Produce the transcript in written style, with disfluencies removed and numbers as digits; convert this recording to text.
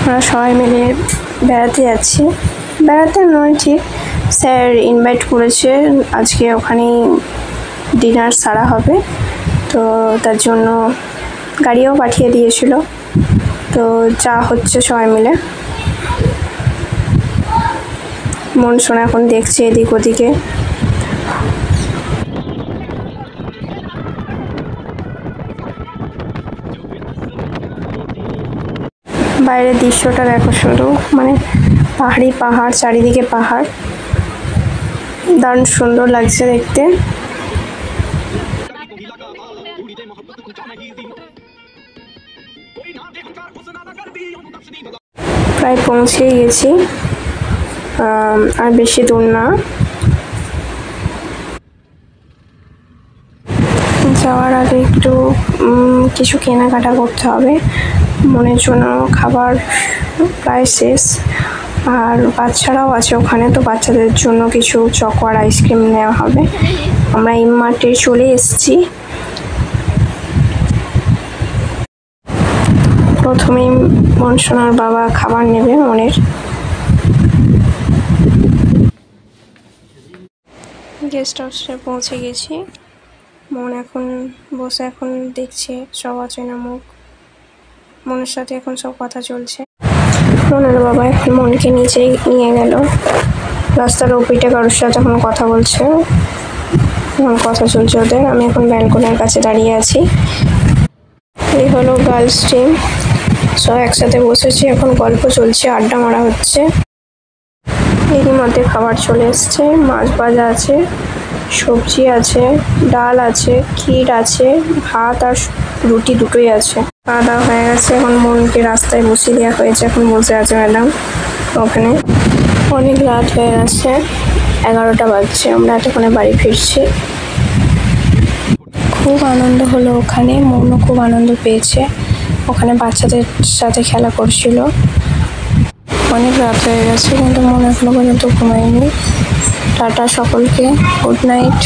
আমরা সবাই মিলে বেড়াতে যাচ্ছি। বেড়াতে নয় ঠিক, স্যার ইনভাইট করেছে, আজকে ওখানেই ডিনার সারা হবে, তো তার জন্য গাড়িও পাঠিয়ে দিয়েছিল। তো যা হচ্ছে সবাই মিলে। মন শোনা এখন দেখছে এদিক ওদিকে। বাইরের দৃশ্যটা দেখো শুধু, মানে পাহাড়, চারিদিকে পাহাড়, দারুণ সুন্দর লাগছে দেখতে। প্রায় পৌঁছেই গেছি, আর বেশি দূর না। যাওয়ার আগে একটু কিছু কেনাকাটা করতে হবে, মনের জন্য খাবার প্রায় শেষ। আর বাচ্চারাও আছে ওখানে, তো বাচ্চাদের জন্য কিছু চকো আর আইসক্রিম নেওয়া হবে। আমরা ইমার্টে চলে এসেছি। প্রথমেই মনসোনার বাবা খাবার নেবে মনের। গেস্ট হাউসে পৌঁছে গেছি। মন এখন বসে এখন দেখছে সব অচেনা মুখ। মনের সাথে এখন সব কথা চলছে। মনের বাবা এখন মনকে নিচেই নিয়ে গেল। রাস্তার ওপিটে কারোর সাথে এখন কথা বলছে, এখন কথা চলছে ওদের। আমি এখন ব্যালকনির কাছে দাঁড়িয়ে আছি। এই হলো গার্লস টিম, সব একসাথে বসেছি, এখন গল্প চলছে, আড্ডা মারা হচ্ছে। এরই মধ্যে খাবার চলে এসছে, মাছ ভাজা আছে, সবজি আছে, ডাল আছে, ক্ষীর আছে, ভাত আর রুটি দুটোই আছে। খাওয়া দাওয়া হয়ে গেছে, এখন মনকে রাস্তায় বসিয়ে দেওয়া হয়েছে, এখন বসে আছে ম্যাডাম ওখানে। অনেক রাত হয়ে গেছে, 11টা বাজছে, আমরা এতক্ষণে বাড়ি ফিরছি। খুব আনন্দ হলো ওখানে, মনও খুব আনন্দ পেয়েছে। ওখানে বাচ্চাদের সাথে খেলা করছিল। অনেক রাত হয়ে গেছে কিন্তু মন এখনো পর্যন্ত ঘুমায়নি। টাটা সকলকে, গুড নাইট।